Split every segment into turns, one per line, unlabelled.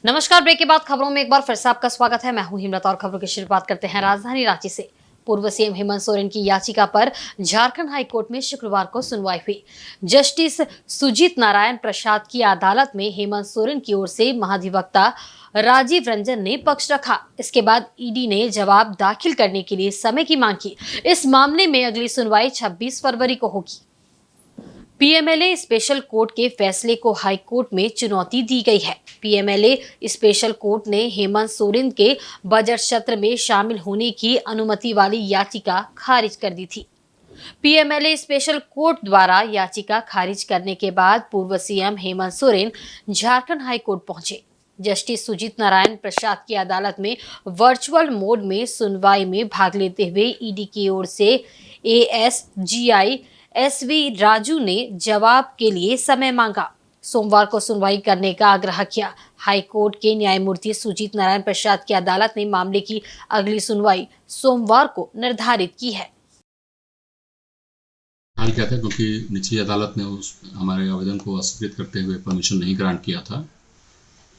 नमस्कार। ब्रेक के बाद खबरों में एक बार फिर से आपका स्वागत है। मैं हूं हिमलता और खबरों की शुरुआत करते हैं राजधानी रांची से। पूर्व सीएम हेमंत सोरेन की याचिका पर झारखंड हाई कोर्ट में शुक्रवार को सुनवाई हुई। जस्टिस सुजीत नारायण प्रसाद की अदालत में हेमंत सोरेन की ओर से महाधिवक्ता राजीव रंजन ने पक्ष रखा। इसके बाद ईडी ने जवाब दाखिल करने के लिए समय की मांग की। इस मामले में अगली सुनवाई 26 फरवरी को होगी। पीएमएलए स्पेशल कोर्ट के फैसले को हाई कोर्ट में चुनौती दी गई है। पीएमएलए स्पेशल कोर्ट ने हेमंत सोरेन के बजट सत्र में शामिल होने की अनुमति वाली याचिका खारिज कर दी थी। पीएमएलए स्पेशल कोर्ट द्वारा याचिका खारिज करने के बाद पूर्व CM Hemant Soren Jharkhand high court पहुंचे। जस्टिस सुजीत नारायण प्रसाद की अदालत में वर्चुअल मोड में सुनवाई में भाग लेते हुए ईडी की ओर से एएसजीआई एसवी राजू ने जवाब के लिए समय मांगा। सोमवार को सुनवाई करने का आग्रह किया। हाई कोर्ट के न्यायमूर्ति सुजीत नारायण प्रसाद की अदालत ने मामले की अगली सुनवाई सोमवार को निर्धारित की है।
हाल क्या था, क्योंकि निचली अदालत ने उस हमारे आवेदन को अस्वीकृत करते हुए परमिशन नहीं ग्रांट किया था,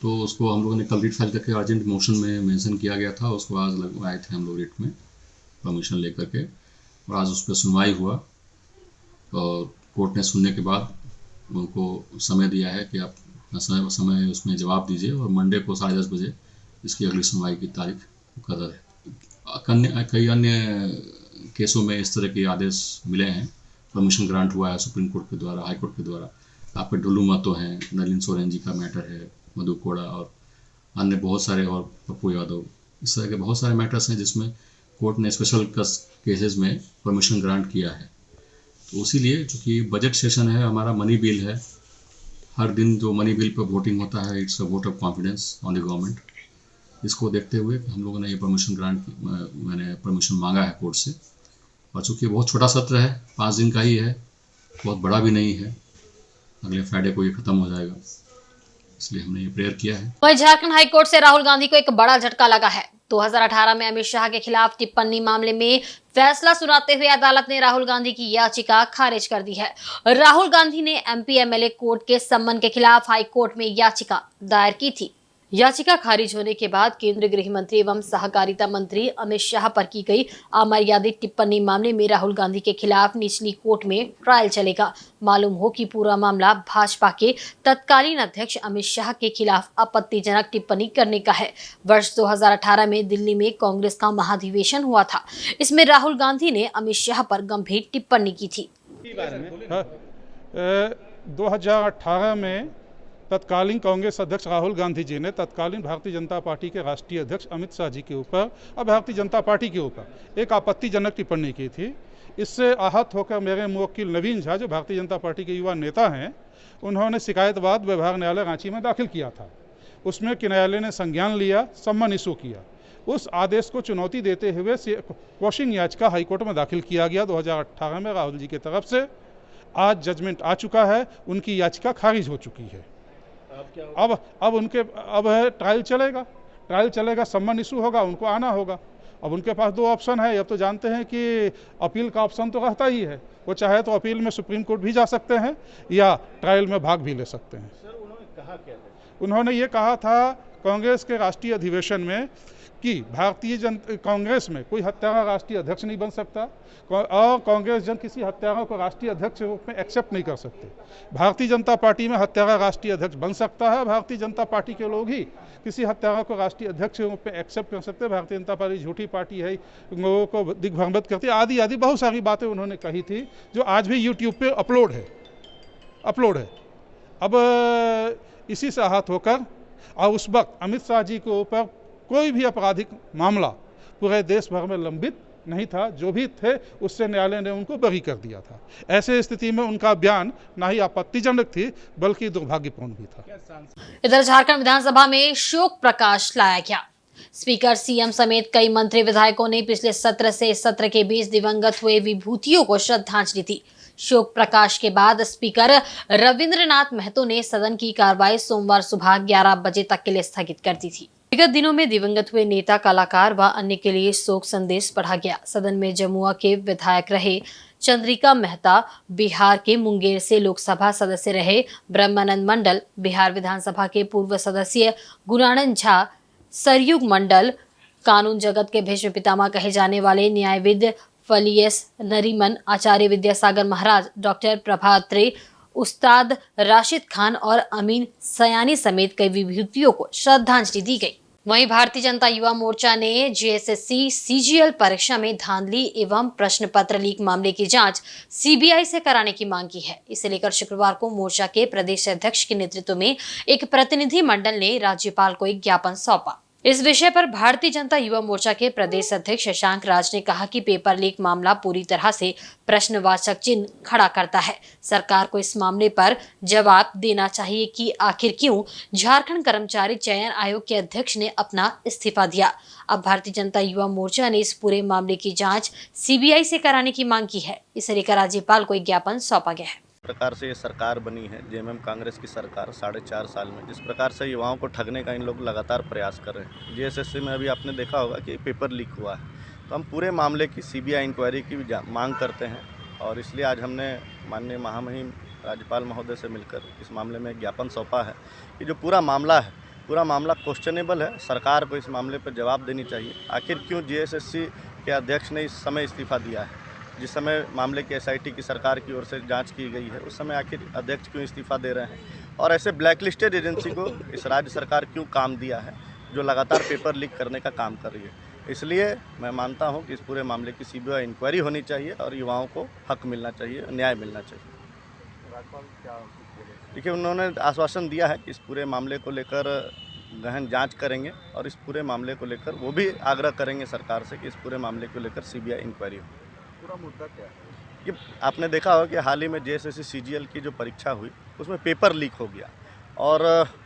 तो उसको हम लोगों ने कल रिट फाइल करके अर्जेंट मोशन में मेंशन किया गया था। उसको आज लगवाए थे हम लोग रिट में परमिशन लेकर के, और आज उस पर सुनवाई हुआ। और कोर्ट ने सुनने के बाद उनको समय दिया है कि आप समय उसमें जवाब दीजिए, और मंडे को 10:30 बजे इसकी अगली सुनवाई की तारीख मुकर्रर है। कई अन्य केसों में इस तरह के आदेश मिले हैं, परमिशन ग्रांट हुआ है सुप्रीम कोर्ट के द्वारा, हाई कोर्ट के द्वारा। आपके डुल्लू महतो हैं, नलिन सोरेन जी का मैटर है, मधु कोड़ा और अन्य बहुत सारे, और पप्पू यादव, इस तरह के बहुत सारे मैटर्स हैं जिसमें कोर्ट ने स्पेशल केसेस में परमिशन ग्रांट किया है। तो इसीलिए चूँकि बजट सेशन है, हमारा मनी बिल है, हर दिन जो मनी बिल पर वोटिंग होता है, it's a vote of confidence on the government. इसको देखते हुए हम लोगों ने ये परमिशन मैंने परमिशन मांगा है कोर्ट से। और चूँकि बहुत छोटा सत्र है, 5 दिन का ही है, बहुत बड़ा भी नहीं है, अगले फ्राइडे को ये खत्म हो जाएगा, इसलिए हमने ये प्रेयर किया है।
वहीं झारखंड हाईकोर्ट से राहुल गांधी को एक बड़ा झटका लगा है। 2018 में अमित शाह के खिलाफ टिप्पणी मामले में फैसला सुनाते हुए अदालत ने राहुल गांधी की याचिका खारिज कर दी है। राहुल गांधी ने एमपी एमएलए कोर्ट के सम्मन के खिलाफ हाई कोर्ट में याचिका दायर की थी। याचिका खारिज होने के बाद केंद्रीय गृह मंत्री एवं सहकारिता मंत्री अमित शाह पर की गई अमर्यादित टिप्पणी मामले में राहुल गांधी के खिलाफ निचली कोर्ट में ट्रायल चलेगा। मालूम हो कि पूरा मामला भाजपा के तत्कालीन अध्यक्ष अमित शाह के खिलाफ आपत्तिजनक टिप्पणी करने का है। वर्ष 2018 में दिल्ली में कांग्रेस का महाधिवेशन हुआ था। इसमें राहुल गांधी ने अमित शाह पर गंभीर टिप्पणी की थी।
2018 में तत्कालीन कांग्रेस अध्यक्ष राहुल गांधी जी ने तत्कालीन भारतीय जनता पार्टी के राष्ट्रीय अध्यक्ष अमित शाह जी के ऊपर और भारतीय जनता पार्टी के ऊपर एक आपत्तिजनक टिप्पणी की थी। इससे आहत होकर मेरे मुवक्किल नवीन झा, जो भारतीय जनता पार्टी के युवा नेता हैं, उन्होंने शिकायतवाद विभाग न्यायालय रांची में दाखिल किया था। उसमें न्यायालय ने संज्ञान लिया, सम्मन इशू किया। उस आदेश को चुनौती देते हुए क्वॉशिंग याचिका हाईकोर्ट में दाखिल किया गया 2018 में राहुल जी की तरफ से। आज जजमेंट आ चुका है, उनकी याचिका खारिज हो चुकी है। अब ट्रायल चलेगा, सम्मन इशू होगा, उनको आना होगा। अब उनके पास 2 ऑप्शन है। अब तो जानते हैं कि अपील का ऑप्शन तो रहता ही है, वो चाहे तो अपील में सुप्रीम कोर्ट भी जा सकते हैं या ट्रायल में भाग भी ले सकते हैं।
सर, उन्होंने कहा क्या था?
उन्होंने ये कहा था कांग्रेस के राष्ट्रीय अधिवेशन में कि कांग्रेस में कोई हत्यारा राष्ट्रीय अध्यक्ष नहीं बन सकता, और कांग्रेस जन किसी हत्यारा को राष्ट्रीय अध्यक्ष के रूप में एक्सेप्ट नहीं कर सकते। भारतीय जनता पार्टी में हत्यारा राष्ट्रीय अध्यक्ष बन सकता है, भारतीय जनता पार्टी के लोग ही किसी हत्यारा को राष्ट्रीय अध्यक्ष के रूप में एक्सेप्ट कर सकते हैं। भारतीय जनता पार्टी झूठी पार्टी है, लोगों को दिग्भ्रमित करती है, आदि आदि बहुत सारी बातें उन्होंने कही थी, जो आज भी यूट्यूब पे अपलोड है। अब इसी से आहत होकर, और उस वक्त अमित शाह जी के ऊपर कोई भी आपराधिक मामला पूरे देश भर में लंबित नहीं था, जो भी थे उससे न्यायालय ने उनको बरी कर दिया था। ऐसे स्थिति में उनका बयान ना ही आपत्तिजनक थी बल्कि दुर्भाग्यपूर्ण भी था।
इधर झारखंड विधानसभा में शोक प्रकाश लाया गया। स्पीकर, सीएम समेत कई मंत्री विधायकों ने पिछले सत्र से इस सत्र के बीच दिवंगत हुए विभूतियों को श्रद्धांजलि दी। शोक प्रकाश के बाद स्पीकर रविंद्रनाथ महतो ने सदन की कार्रवाई सोमवार सुबह 11 बजे तक के लिए स्थगित कर दी थी। विगत दिनों में दिवंगत हुए नेता, कलाकार व अन्य के लिए शोक संदेश पढ़ा गया। सदन में जमुआ के विधायक रहे चंद्रिका मेहता, बिहार के मुंगेर से लोकसभा सदस्य रहे ब्रह्मानंद मंडल, बिहार विधानसभा के पूर्व सदस्य गुणानंद झा, सरयुग मंडल, कानून जगत के भीष्म पितामह कहे जाने वाले न्यायविद फलियस नरीमन, आचार्य विद्यासागर महाराज, डॉक्टर प्रभात्रे, उस्ताद राशिद खान और अमीन सयानी समेत कई विभूतियों को श्रद्धांजलि दी गई। वहीं भारतीय जनता युवा मोर्चा ने जेएसएससी सीजीएल परीक्षा में धांधली एवं प्रश्न पत्र लीक मामले की जांच सीबीआई से कराने की मांग की है। इसे लेकर शुक्रवार को मोर्चा के प्रदेश अध्यक्ष के नेतृत्व में एक प्रतिनिधि मंडल ने राज्यपाल को एक ज्ञापन सौंपा। इस विषय पर भारतीय जनता युवा मोर्चा के प्रदेश अध्यक्ष शशांक राज ने कहा कि पेपर लीक मामला पूरी तरह से प्रश्नवाचक चिन्ह खड़ा करता है। सरकार को इस मामले पर जवाब देना चाहिए कि आखिर क्यों झारखंड कर्मचारी चयन आयोग के अध्यक्ष ने अपना इस्तीफा दिया। अब भारतीय जनता युवा मोर्चा ने इस पूरे मामले की जांच सीबीआई से कराने की मांग की है। इसे लेकर राज्यपाल को एक ज्ञापन सौंपा गया है।
प्रकार से ये सरकार बनी है, जेएमएम कांग्रेस की सरकार 4.5 साल में, जिस प्रकार से युवाओं को ठगने का इन लोग लगातार प्रयास कर रहे हैं। जेएसएससी में अभी आपने देखा होगा कि पेपर लीक हुआ है, तो हम पूरे मामले की सीबीआई इंक्वायरी की मांग करते हैं और इसलिए आज हमने माननीय महामहिम राज्यपाल महोदय से मिलकर इस मामले में एक ज्ञापन सौंपा है कि जो पूरा मामला है, पूरा मामला क्वेश्चनेबल है। सरकार को इस मामले पर जवाब देनी चाहिए। आखिर क्यों जेएसएससी के अध्यक्ष ने इस समय इस्तीफा दिया है? जिस समय मामले की एसआईटी की सरकार की ओर से जांच की गई है, उस समय आखिर अध्यक्ष क्यों इस्तीफा दे रहे हैं और ऐसे ब्लैकलिस्टेड एजेंसी को इस राज्य सरकार क्यों काम दिया है जो लगातार पेपर लीक करने का काम कर रही है। इसलिए मैं मानता हूं कि इस पूरे मामले की सीबीआई इंक्वायरी होनी चाहिए और युवाओं को हक मिलना चाहिए, न्याय मिलना चाहिए। देखिए, उन्होंने आश्वासन दिया है कि इस पूरे मामले को लेकर गहन जांच करेंगे और इस पूरे मामले को लेकर वो भी आग्रह करेंगे सरकार से कि इस पूरे मामले को लेकर सीबीआई इंक्वायरी हो।
पूरा मुद्दा क्या है?
कि आपने देखा होगा कि हाल ही में जेएसएससी सीजीएल की जो परीक्षा हुई उसमें पेपर लीक हो गया और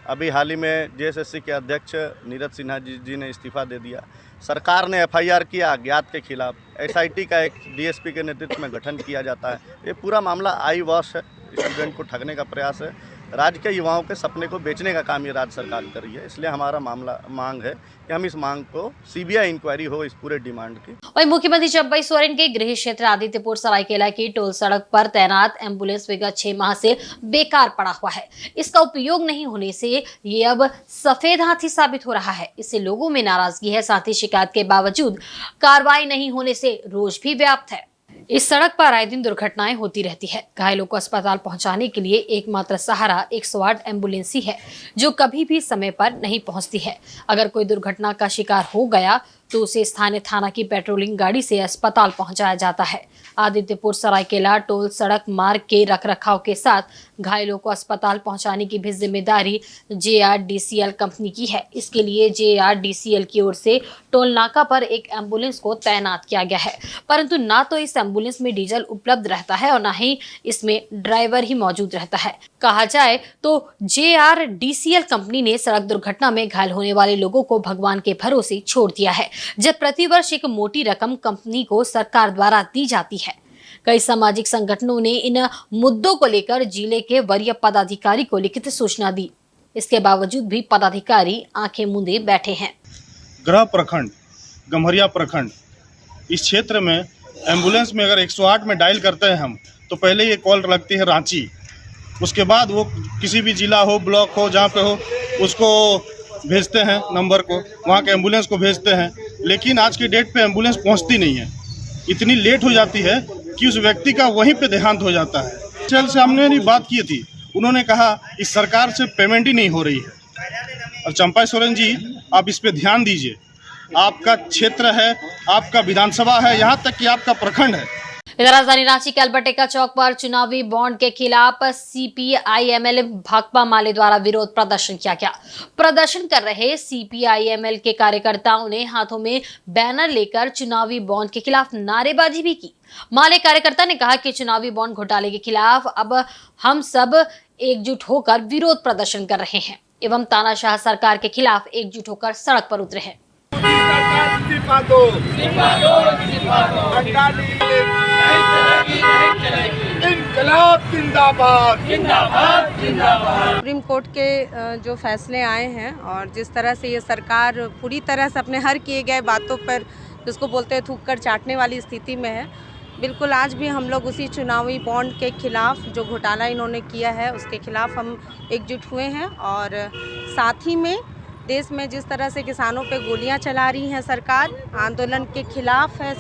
अभी हाल ही में जेएसएससी के अध्यक्ष नीरज सिन्हा जी ने इस्तीफा दे दिया। सरकार ने एफआईआर किया अज्ञात के खिलाफ, एसआईटी का एक डीएसपी के नेतृत्व में गठन किया जाता है। ये पूरा मामला आई वॉश है, स्टूडेंट को ठगने का प्रयास है। राज्य के युवाओं के सपने को बेचने का काम ये राज्य सरकार कर रही है। इसलिए हमारा मांग है कि हम इस मांग को सीबीआई इंक्वायरी हो इस पूरे डिमांड की।
वहीं मुख्यमंत्री चंपई सोरेन के गृह क्षेत्र आदित्यपुर सरायकेला की टोल सड़क पर तैनात एम्बुलेंस विगत 6 माह से बेकार पड़ा हुआ है। इसका उपयोग नहीं होने से ये अब सफेद हाथी साबित हो रहा है। इससे लोगों में नाराजगी है। साथ ही शिकायत के बावजूद कार्रवाई नहीं होने से रोष भी व्याप्त है। इस सड़क पर आए दिन दुर्घटनाएं होती रहती है। घायलों को अस्पताल पहुंचाने के लिए एकमात्र सहारा 108 एम्बुलेंस ही है, जो कभी भी समय पर नहीं पहुंचती है। अगर कोई दुर्घटना का शिकार हो गया तो उसे स्थानीय थाना की पेट्रोलिंग गाड़ी से अस्पताल पहुंचाया जाता है। आदित्यपुर सरायकेला टोल सड़क मार्ग के रखरखाव के साथ घायलों को अस्पताल पहुंचाने की भी जिम्मेदारी जेआरडीसीएल कंपनी की है। इसके लिए जेआरडीसीएल की ओर से टोल नाका पर एक एम्बुलेंस को तैनात किया गया है, परंतु ना तो इस एम्बुलेंस में डीजल उपलब्ध रहता है और न ही इसमें ड्राइवर ही मौजूद रहता है। कहा जाए तो जेआरडीसीएल कंपनी ने सड़क दुर्घटना में घायल होने वाले लोगों को भगवान के भरोसे छोड़ दिया है, जब प्रतिवर्ष एक मोटी रकम कंपनी को सरकार द्वारा दी जाती है। कई सामाजिक संगठनों ने इन मुद्दों को लेकर जिले के वरीय पदाधिकारी को लिखित सूचना दी। इसके बावजूद भी पदाधिकारी आंखें मूंदे बैठे हैं।
गृह प्रखंड, गम्हरिया प्रखंड, इस क्षेत्र में एम्बुलेंस में अगर 108 में डायल करते हैं हम, तो पहले ये कॉल लगती है रांची, उसके बाद वो किसी भी जिला हो, ब्लॉक हो, जहाँ पे हो, उसको भेजते हैं नंबर को, वहाँ के एम्बुलेंस को भेजते हैं। लेकिन आज की डेट पे एम्बुलेंस पहुँचती नहीं है, इतनी लेट हो जाती है कि उस व्यक्ति का वहीं पे देहांत हो जाता है। चल से हमने नहीं बात की थी, उन्होंने कहा इस सरकार से पेमेंट ही नहीं हो रही है। और चंपई सोरेन जी, आप इस पे ध्यान दीजिए। आपका क्षेत्र है, आपका विधानसभा है, यहाँ तक कि आपका प्रखंड है।
इधर राजधानी रांची के अल्बर्टेका चौक पर चुनावी बॉन्ड के खिलाफ सीपीआईएमएल भाकपा माले द्वारा विरोध प्रदर्शन किया गया। प्रदर्शन कर रहे सीपीआईएमएल के कार्यकर्ताओं ने हाथों में बैनर लेकर चुनावी बॉन्ड के खिलाफ नारेबाजी भी की। माले कार्यकर्ता ने कहा कि चुनावी बॉन्ड घोटाले के खिलाफ अब हम सब एकजुट होकर विरोध प्रदर्शन कर रहे हैं एवं तानाशाह सरकार के खिलाफ एकजुट होकर सड़क पर उतरे हैं।
इस्तीफा दो, इस्तीफा दो, इस्तीफा दो। इनकलाब जिंदाबाद जिंदाबाद जिंदाबाद।
सुप्रीम कोर्ट के जो फैसले आए हैं और जिस तरह से ये सरकार पूरी तरह से अपने हर किए गए बातों पर जिसको बोलते हैं थूक कर चाटने वाली स्थिति में है, बिल्कुल आज भी हम लोग उसी चुनावी बॉन्ड के खिलाफ जो घोटाला इन्होंने किया है उसके खिलाफ हम एकजुट हुए हैं। और साथ ही में देश में जिस तरह से किसानों पे गोलियां चला रही हैं सरकार, आंदोलन के खिलाफ है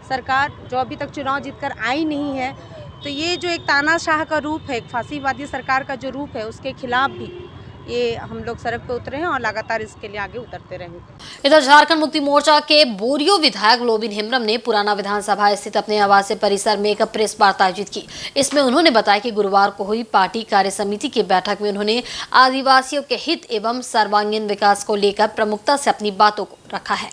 सरकार जो अभी तक चुनाव जीतकर आई नहीं है, तो ये जो एक तानाशाह का रूप है, एक फांसीवादी सरकार का जो रूप है, उसके खिलाफ भी ये हम लोग सड़क पे उतरे हैं और लगातार इसके लिए आगे उतरते रहेंगे।
इधर झारखंड मुक्ति मोर्चा के बोरियो विधायक लोबिन हेम्ब्रम ने पुराना विधानसभा स्थित अपने आवासीय परिसर में एक प्रेस वार्ता आयोजित की। इसमें उन्होंने बताया कि गुरुवार को हुई पार्टी कार्य समिति की बैठक में उन्होंने आदिवासियों के हित एवं सर्वांगीण विकास को लेकर प्रमुखता से अपनी बातों को रखा है।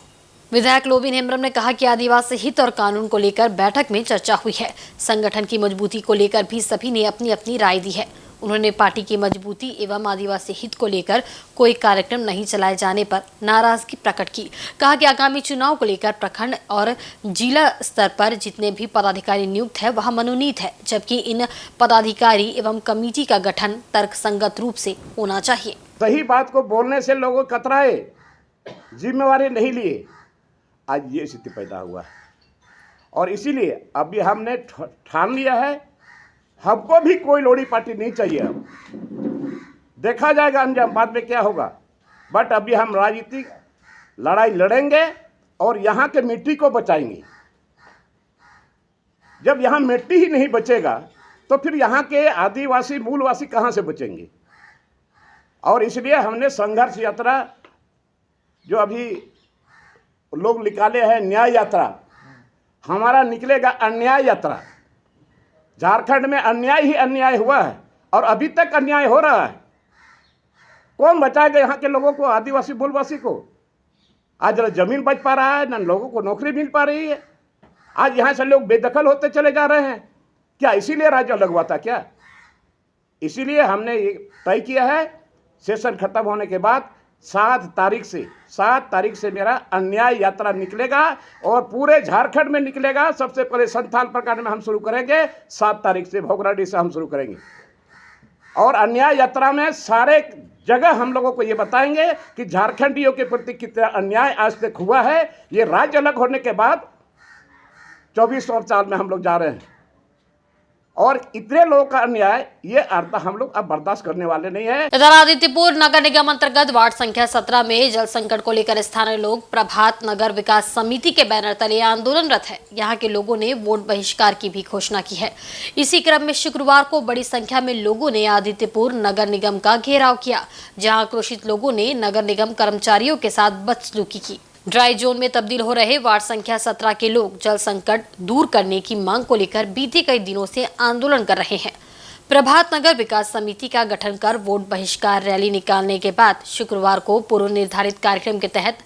विधायक लोबिन हेम्ब्रम ने कहा कि आदिवासी हित और कानून को लेकर बैठक में चर्चा हुई है। संगठन की मजबूती को लेकर भी सभी ने अपनी अपनी राय दी है। उन्होंने पार्टी की मजबूती एवं आदिवासी हित को लेकर कोई कार्यक्रम नहीं चलाए जाने पर नाराजगी प्रकट की। कहा कि आगामी चुनाव को लेकर प्रखंड और जिला स्तर पर जितने भी पदाधिकारी नियुक्त है वह मनोनीत है, जबकि इन पदाधिकारी एवं कमेटी का गठन तर्कसंगत रूप से होना चाहिए।
सही बात को बोलने से लोगों कतराए, जिम्मेवारी नहीं लिए, आज ये स्थिति पैदा हुआ है। और इसीलिए अभी हमने ठान लिया है, हमको भी कोई लोड़ी पार्टी नहीं चाहिए। अब देखा जाएगा अंजाम बाद में क्या होगा, बट अभी हम राजनीतिक लड़ाई लड़ेंगे और यहाँ के मिट्टी को बचाएंगे। जब यहाँ मिट्टी ही नहीं बचेगा तो फिर यहाँ के आदिवासी मूलवासी कहाँ से बचेंगे। और इसलिए हमने संघर्ष यात्रा जो अभी लोग निकाले हैं, न्याय यात्रा, हमारा निकलेगा अन्याय यात्रा। झारखंड में अन्याय ही अन्याय हुआ है और अभी तक अन्याय हो रहा है। कौन बचाएगा यहाँ के लोगों को, आदिवासी मूलवासी को? आज न जमीन बच पा रहा है, न लोगों को नौकरी मिल पा रही है। आज यहाँ से लोग बेदखल होते चले जा रहे हैं। क्या इसीलिए राज्य अलग हुआ था क्या? इसीलिए हमने ये तय किया है, सेशन खत्म होने के बाद 7 तारीख से मेरा अन्याय यात्रा निकलेगा और पूरे झारखंड में निकलेगा। सबसे पहले संथाल प्रखंड में हम शुरू करेंगे, 7 तारीख से भोगराडी से हम शुरू करेंगे। और अन्याय यात्रा में सारे जगह हम लोगों को ये बताएंगे कि झारखंडियों के प्रति कितना अन्याय आज तक हुआ है। ये राज्य अलग होने के बाद 24 और साल में हम लोग जा रहे हैं और इतने लोगों का अन्याय ये अर्थ हम लोग अब बर्दाश्त करने वाले नहीं है।
इधर आदित्यपुर नगर निगम अंतर्गत वार्ड संख्या 17 में जल संकट को लेकर स्थानीय लोग प्रभात नगर विकास समिति के बैनर तले आंदोलनरत है। यहाँ के लोगों ने वोट बहिष्कार की भी घोषणा की है। इसी क्रम में शुक्रवार को बड़ी संख्या में लोगों ने आदित्यपुर नगर निगम का घेराव किया, जहाँ आक्रोशित लोगों ने नगर निगम कर्मचारियों के साथ बदसलूकी की। ड्राई जोन में तब्दील हो रहे वार्ड संख्या 17 के लोग जल संकट दूर करने की मांग को लेकर बीते कई दिनों से आंदोलन कर रहे हैं। प्रभात नगर विकास समिति का गठन कर वोट बहिष्कार रैली निकालने के बाद शुक्रवार को पूर्व निर्धारित कार्यक्रम के तहत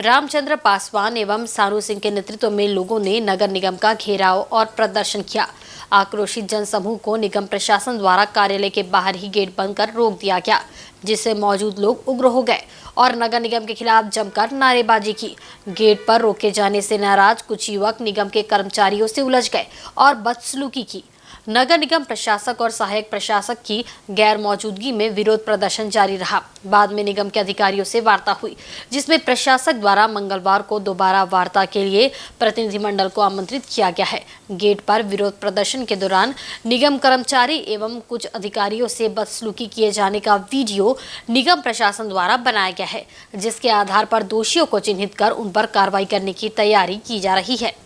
रामचंद्र पासवान एवं सानू सिंह के नेतृत्व में लोगों ने नगर निगम का घेराव और प्रदर्शन किया। आक्रोशित जनसमूह को निगम प्रशासन द्वारा कार्यालय के बाहर ही गेट बंद कर रोक दिया गया, जिससे मौजूद लोग उग्र हो गए और नगर निगम के खिलाफ जमकर नारेबाजी की। गेट पर रोके जाने से नाराज कुछ युवक निगम के कर्मचारियों से उलझ गए और बदसलूकी की। नगर निगम प्रशासक और सहायक प्रशासक की गैर मौजूदगी में विरोध प्रदर्शन जारी रहा। बाद में निगम के अधिकारियों से वार्ता हुई, जिसमें प्रशासक द्वारा मंगलवार को दोबारा वार्ता के लिए प्रतिनिधिमंडल को आमंत्रित किया गया है। गेट पर विरोध प्रदर्शन के दौरान निगम कर्मचारी एवं कुछ अधिकारियों से बदसलूकी किए जाने का वीडियो निगम प्रशासन द्वारा बनाया गया है, जिसके आधार पर दोषियों को चिन्हित कर उन पर कार्रवाई करने की तैयारी की जा रही है।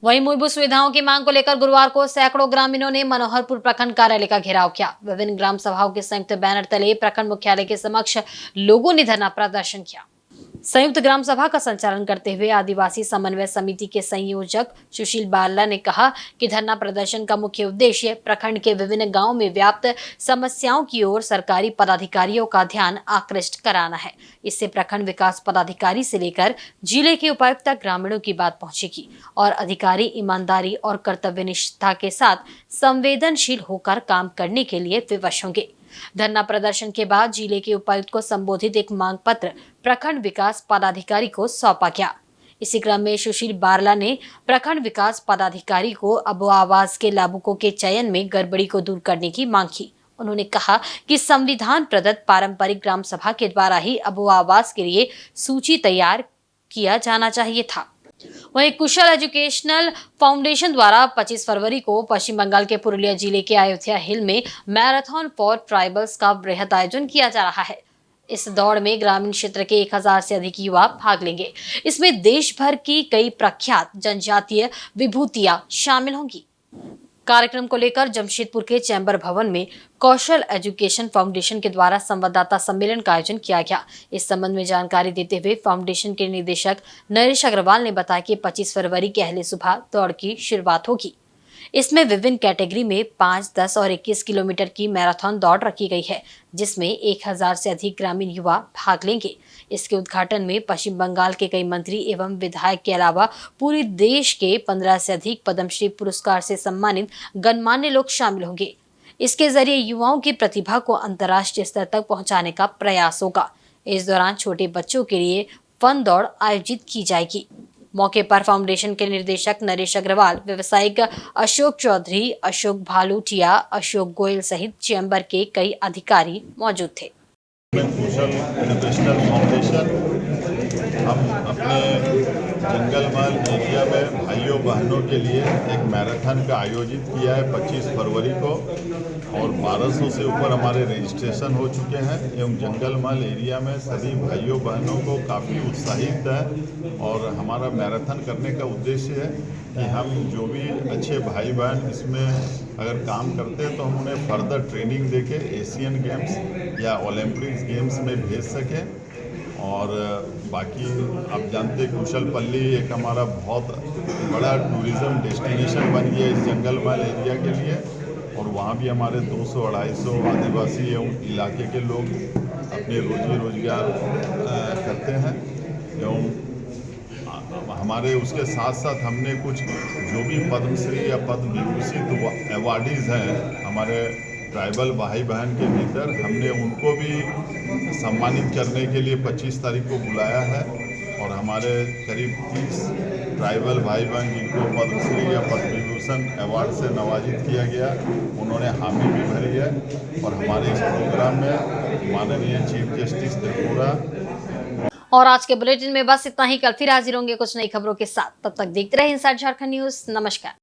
वहीं मूलभूत सुविधाओं की मांग को लेकर गुरुवार को सैकड़ों ग्रामीणों ने मनोहरपुर प्रखंड कार्यालय का घेराव किया। विभिन्न ग्राम सभाओं के संयुक्त बैनर तले प्रखंड मुख्यालय के समक्ष लोगों ने धरना प्रदर्शन किया। संयुक्त ग्राम सभा का संचालन करते हुए आदिवासी समन्वय समिति के संयोजक सुशील बारला ने कहा कि धरना प्रदर्शन का मुख्य उद्देश्य प्रखंड के विभिन्न गांवों में व्याप्त समस्याओं की ओर सरकारी पदाधिकारियों का ध्यान आकृष्ट कराना है। इससे प्रखंड विकास पदाधिकारी से लेकर जिले के उपायुक्त तक ग्रामीणों की बात पहुंचेगी और अधिकारी ईमानदारी और कर्तव्यनिष्ठता के साथ संवेदनशील होकर काम करने के लिए विवश होंगे। धरना प्रदर्शन के बाद जिले के उपायुक्त को संबोधित एक मांग पत्र प्रखंड विकास पदाधिकारी को सौंपा गया। इसी क्रम में सुशील बारला ने प्रखंड विकास पदाधिकारी को अबो आवास के लाभुकों के चयन में गड़बड़ी को दूर करने की मांग की। उन्होंने कहा कि संविधान प्रदत्त पारंपरिक ग्राम सभा के द्वारा ही अबो आवास के लिए सूची तैयार किया जाना चाहिए था। वहीं कुशल एजुकेशनल फाउंडेशन द्वारा 25 फरवरी को पश्चिम बंगाल के पुरुलिया जिले के अयोध्या हिल में मैराथन फॉर ट्राइबल्स का वृहद आयोजन किया जा रहा है। इस दौड़ में ग्रामीण क्षेत्र के 1000 से अधिक युवा भाग लेंगे। इसमें देश भर की कई प्रख्यात जनजातीय विभूतियां शामिल होंगी। कार्यक्रम को लेकर जमशेदपुर के चैम्बर भवन में कौशल एजुकेशन फाउंडेशन के द्वारा संवाददाता सम्मेलन का आयोजन किया गया। इस संबंध में जानकारी देते हुए फाउंडेशन के निदेशक नरेश अग्रवाल ने बताया कि 25 फरवरी की अहले सुबह दौड़ की शुरुआत होगी। इसमें विभिन्न कैटेगरी में 5, 10 और 21 किलोमीटर की मैराथन दौड़ रखी गई है, जिसमें 1000 से अधिक ग्रामीण युवा भाग लेंगे। इसके उद्घाटन में पश्चिम बंगाल के कई मंत्री एवं विधायक के अलावा पूरे देश के 15 से अधिक पद्मश्री पुरस्कार से सम्मानित गणमान्य लोग शामिल होंगे। इसके जरिए युवाओं की प्रतिभा को अंतर्राष्ट्रीय स्तर तक पहुंचाने का प्रयास होगा। इस दौरान छोटे बच्चों के लिए फन दौड़ आयोजित की जाएगी। मौके पर फाउंडेशन के निदेशक नरेश अग्रवाल, व्यवसायिक अशोक चौधरी, अशोक भालूटिया, अशोक गोयल सहित चैम्बर के कई अधिकारी मौजूद थे।
कुशल एजुकेशनल फाउंडेशन हम अपने जंगलमहल एरिया में भाइयों बहनों के लिए एक मैराथन का आयोजित किया है 25 फरवरी को और 1200 से ऊपर हमारे रजिस्ट्रेशन हो चुके हैं एवं जंगलमहल एरिया में सभी भाइयों बहनों को काफ़ी उत्साहित है। और हमारा मैराथन करने का उद्देश्य है कि हम जो भी अच्छे भाई बहन इसमें अगर काम करते हैं तो हम उन्हें फर्दर ट्रेनिंग देके एशियन गेम्स या ओलंपिक्स गेम्स में भेज सकें। और बाकी आप जानते हैं कुशलपल्ली एक हमारा बहुत बड़ा टूरिज़्म डेस्टिनेशन बन गया इस जंगलमहल एरिया के लिए और वहाँ भी हमारे 200-250 आदिवासी एवं इलाके के लोग अपने रोजी रोजगार करते हैं। एवं हमारे उसके साथ साथ हमने कुछ जो भी पद्मश्री या पद्म विभूषित अवार्डीज़ हैं हमारे ट्राइबल भाई बहन के भीतर, हमने उनको भी सम्मानित करने के लिए 25 तारीख को बुलाया है। और हमारे करीब 30 ट्राइबल भाई बहन जिनको पद्मश्री या पद्म विभूषण अवार्ड से नवाजित किया गया, उन्होंने हामी भी भरी है। और हमारे इस प्रोग्राम में माननीय चीफ जस्टिस त्रिपुरा।
और आज के बुलेटिन में बस इतना ही। कल फिर हाजिर होंगे कुछ नई खबरों के साथ। तब तक देखते रहे इनसाइड झारखंड न्यूज। नमस्कार।